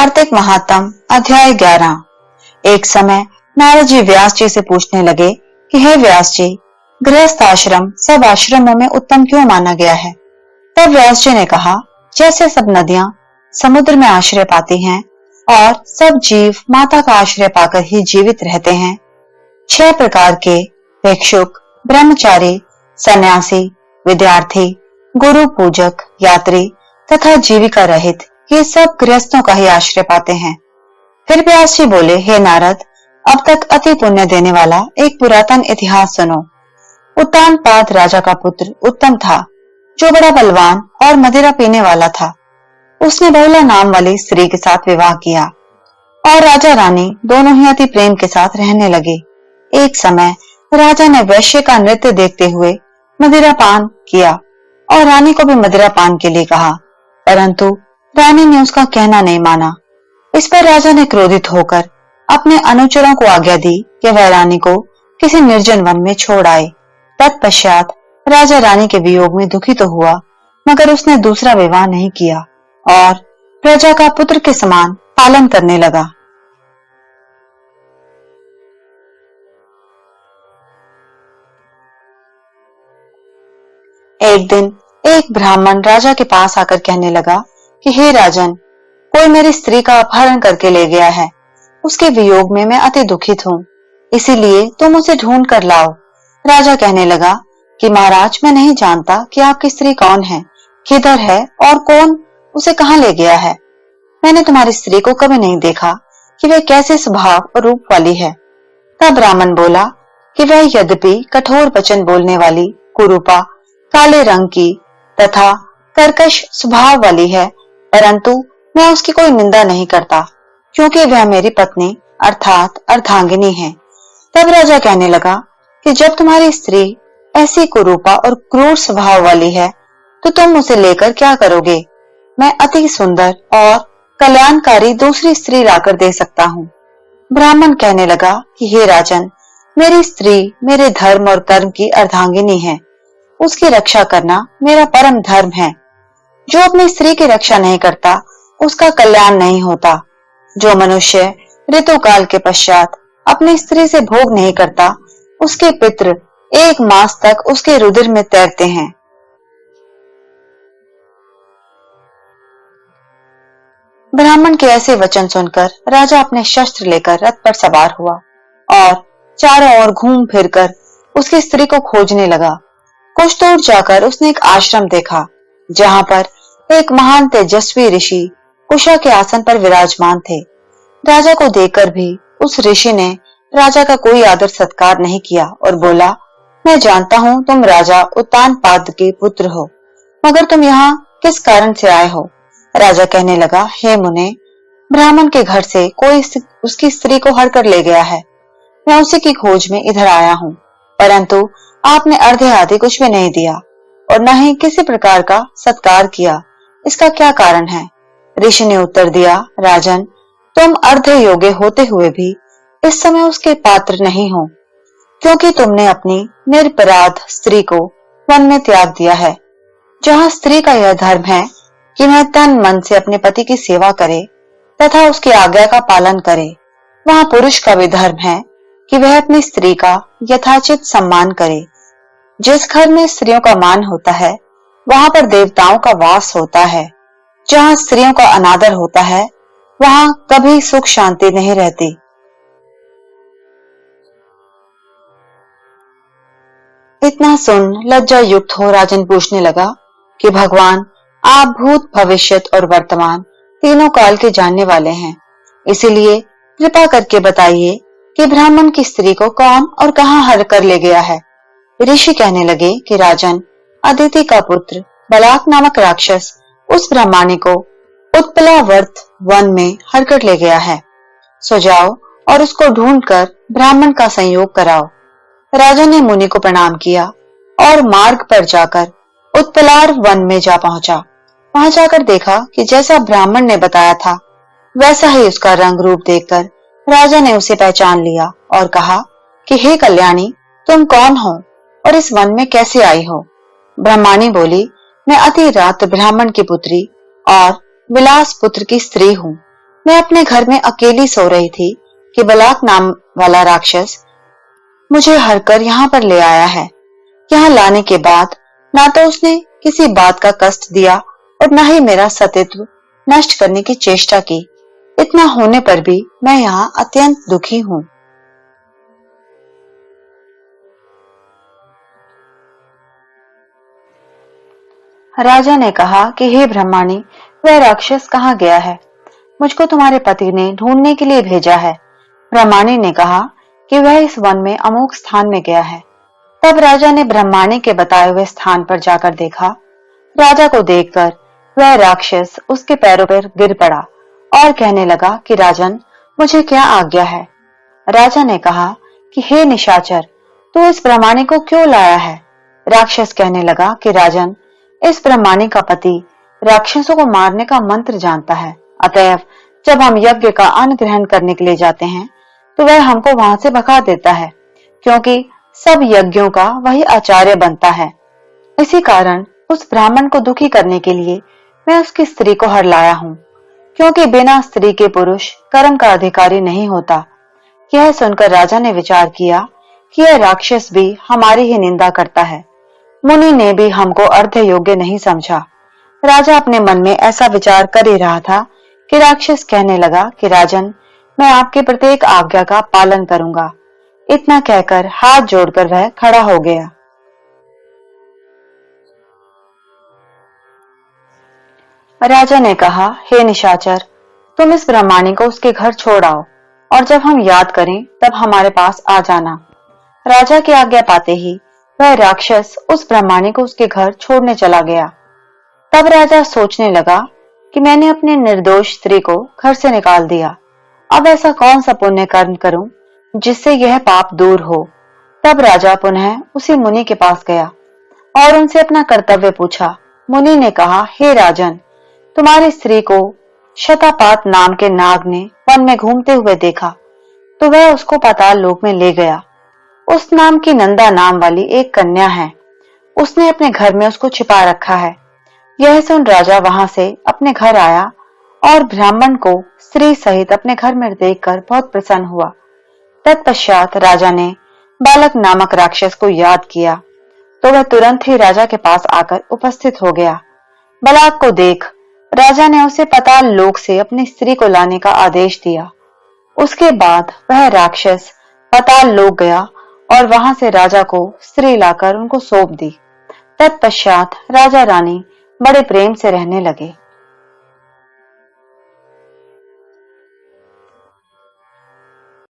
कार्तिक महात्म अध्याय 11। एक समय नारद जी व्यास जी से पूछने लगे कि हे व्यास जी, गृहस्थ आश्रम सब आश्रमों में उत्तम क्यों माना गया है। तब व्यास जी ने कहा, जैसे सब नदियां समुद्र में आश्रय पाती हैं और सब जीव माता का आश्रय पाकर ही जीवित रहते हैं, 6 प्रकार के भिक्षुक, ब्रह्मचारी, सन्यासी, विद्यार्थी, गुरु पूजक, यात्री तथा जीविका रहित ये सब गृहस्थों का ही आश्रय पाते हैं। फिर व्यास जी बोले, हे नारद, अब तक अति पुण्य देने वाला एक पुरातन इतिहास सुनो। उत्तानपाद राजा का पुत्र उत्तम था, जो बड़ा बलवान और मदिरा पीने वाला था। उसने बहुला नाम वाली स्त्री के साथ विवाह किया और राजा रानी दोनों ही अति प्रेम के साथ रहने लगे। एक समय राजा ने वैश्य का नृत्य देखते हुए मदिरा पान किया और रानी को भी मदिरा पान के लिए कहा, परंतु रानी ने उसका कहना नहीं माना। इस पर राजा ने क्रोधित होकर अपने अनुचरों को आज्ञा दी कि वह रानी को किसी निर्जन वन में छोड़ आए। तत्पश्चात राजा रानी के वियोग में दुखी तो हुआ, मगर उसने दूसरा विवाह नहीं किया और प्रजा का पुत्र के समान पालन करने लगा। एक दिन एक ब्राह्मण राजा के पास आकर कहने लगा कि हे राजन, कोई मेरी स्त्री का अपहरण करके ले गया है। उसके वियोग में मैं अति दुखित हूँ, इसीलिए तुम उसे ढूंढ कर लाओ। राजा कहने लगा कि महाराज, मैं नहीं जानता कि आपकी स्त्री कौन है, किधर है और कौन उसे कहाँ ले गया है। मैंने तुम्हारी स्त्री को कभी नहीं देखा कि वह कैसे स्वभाव और रूप वाली है। तब ब्राह्मण बोला कि वह यद्यपि कठोर वचन बोलने वाली, कुरूपा, काले रंग की तथा कर्कश स्वभाव वाली है, परंतु मैं उसकी कोई निंदा नहीं करता, क्योंकि वह मेरी पत्नी अर्थात अर्धांगिनी है। तब राजा कहने लगा कि जब तुम्हारी स्त्री ऐसी कुरूपा और क्रूर स्वभाव वाली है, तो तुम उसे लेकर क्या करोगे। मैं अति सुंदर और कल्याणकारी दूसरी स्त्री लाकर दे सकता हूँ। ब्राह्मण कहने लगा कि हे राजन, मेरी स्त्री मेरे धर्म और कर्म की अर्धांगिनी है। उसकी रक्षा करना मेरा परम धर्म है। जो अपनी स्त्री की रक्षा नहीं करता, उसका कल्याण नहीं होता। जो मनुष्य ऋतुकाल के पश्चात अपनी स्त्री से भोग नहीं करता, उसके पितृ 1 मास तक उसके रुधिर में तैरते हैं। ब्राह्मण के ऐसे वचन सुनकर राजा अपने शस्त्र लेकर रथ पर सवार हुआ और चारों ओर घूम फिरकर उसकी स्त्री को खोजने लगा। कुछ दूर जाकर उसने एक आश्रम देखा, जहां पर एक महान तेजस्वी ऋषि उषा के आसन पर विराजमान थे। राजा को देखकर भी उस ऋषि ने राजा का कोई आदर सत्कार नहीं किया और बोला, मैं जानता हूँ तुम राजा उत्तानपाद के पुत्र हो, मगर तुम यहाँ किस कारण से आए हो। राजा कहने लगा, हे मुने, ब्राह्मण के घर से कोई उसकी स्त्री को हर कर ले गया है। मैं उसी की खोज में इधर आया हूँ, परंतु आपने अर्धे आधे कुछ भी नहीं दिया और न ही किसी प्रकार का सत्कार किया। इसका क्या कारण है। ऋषि ने उत्तर दिया, राजन, तुम अर्धे योग्य होते हुए भी इस समय उसके पात्र नहीं हो, क्योंकि तुमने अपनी निरपराध स्त्री को वन में त्याग दिया है। जहाँ स्त्री का यह धर्म है कि वह तन मन से अपने पति की सेवा करे तथा उसकी आज्ञा का पालन करे, वहाँ पुरुष का भी धर्म है कि वह अपनी स्त्री का यथाचित सम्मान करे। जिस घर में स्त्रियों का मान होता है, वहां पर देवताओं का वास होता है। जहां स्त्रियों का अनादर होता है, वहां कभी सुख शांति नहीं रहती। इतना सुन लज्जा युक्त हो राजन पूछने लगा कि भगवान, आप भूत, भविष्यत और वर्तमान तीनों काल के जानने वाले हैं, इसीलिए कृपा करके बताइए कि ब्राह्मण की स्त्री को कौन और कहां हर कर ले गया है। ऋषि कहने लगे कि राजन, अदिति का पुत्र बलाक नामक राक्षस उस ब्राह्मणी को उत्पलावर्त वन में हर कर ले गया है। सो जाओ और उसको ढूंढकर ब्राह्मण का संयोग कराओ। राजा ने मुनि को प्रणाम किया और मार्ग पर जाकर उत्पलार वन में जा पहुंचा। वहां जाकर देखा कि जैसा ब्राह्मण ने बताया था, वैसा ही उसका रंग रूप देखकर राजा ने उसे पहचान लिया और कहा कि हे कल्याणी, तुम कौन हो और इस वन में कैसे आई हो। ब्रह्माणी बोली, मैं अति रात ब्राह्मण की पुत्री और विलास पुत्र की स्त्री हूँ। मैं अपने घर में अकेली सो रही थी कि बलाक नाम वाला राक्षस मुझे हरकर यहाँ पर ले आया है। यहाँ लाने के बाद ना तो उसने किसी बात का कष्ट दिया और न ही मेरा सतीत्व नष्ट करने की चेष्टा की। इतना होने पर भी मैं यहाँ अत्यंत दुखी हूँ। राजा ने कहा कि हे ब्रह्माणी, वह राक्षस कहाँ गया है? मुझको तुम्हारे पति ने ढूंढने के लिए भेजा है। ब्रह्माणी ने कहा कि वह इस वन में अमुक स्थान में गया है। तब राजा ने ब्रह्माणी के बताए हुए स्थान पर जाकर देखा। राजा को देखकर वह राक्षस उसके पैरों पर गिर पड़ा और कहने लगा कि राजन, मुझे क्या आज्ञा है? राजा ने कहा कि हे निशाचर, तू इस ब्रह्माणी को क्यों लाया है? राक्षस कहने लगा कि राजन, इस ब्रह्माणी का पति राक्षसों को मारने का मंत्र जानता है। अतएव जब हम यज्ञ का अन्न ग्रहण करने के लिए जाते हैं तो वह हमको वहां से भगा देता है, क्योंकि सब यज्ञों का वही आचार्य बनता है। इसी कारण उस ब्राह्मण को दुखी करने के लिए मैं उसकी स्त्री को हर लाया हूँ, क्योंकि बिना स्त्री के पुरुष कर्म का अधिकारी नहीं होता। यह सुनकर राजा ने विचार किया कि यह राक्षस भी हमारी ही निंदा करता है। मुनि ने भी हमको अर्ध योग्य नहीं समझा। राजा अपने मन में ऐसा विचार कर ही रहा था कि राक्षस कहने लगा कि राजन, मैं आपके प्रत्येक आज्ञा का पालन करूंगा। इतना कहकर हाथ जोड़कर वह खड़ा हो गया। राजा ने कहा, हे निशाचर, तुम इस ब्रह्माणी को उसके घर छोड़ आओ और जब हम याद करें तब हमारे पास आ जाना। राजा की आज्ञा पाते ही वह राक्षस उस ब्रह्माणी को उसके घर छोड़ने चला गया। तब राजा सोचने लगा कि मैंने अपने निर्दोष स्त्री को घर से निकाल दिया। अब ऐसा कौन सा पुण्य कर्म करूं जिससे यह पाप दूर हो। तब राजा पुनः उसी मुनि के पास गया और उनसे अपना कर्तव्य पूछा। मुनि ने कहा, हे राजन, तुम्हारी स्त्री को शतापात नाम के नाग ने वन में घूमते हुए देखा तो वह उसको पाताल लोक में ले गया। उस नाम की नंदा नाम वाली एक कन्या है, उसने अपने घर में उसको छिपा रखा है। यह सुन राजा वहां से अपने घर आया और ब्राह्मण को स्त्री सहित अपने घर में देखकर बहुत प्रसन्न हुआ। तत्पश्चात राजा ने बालक नामक राक्षस को याद किया तो वह तुरंत ही राजा के पास आकर उपस्थित हो गया। बालक को देख राजा ने उसे पाताल लोक से अपनी स्त्री को लाने का आदेश दिया। उसके बाद वह राक्षस पाताल लोक गया और वहां से राजा को स्त्री लाकर उनको सौंप दी। तत्पश्चात राजा रानी बड़े प्रेम से रहने लगे।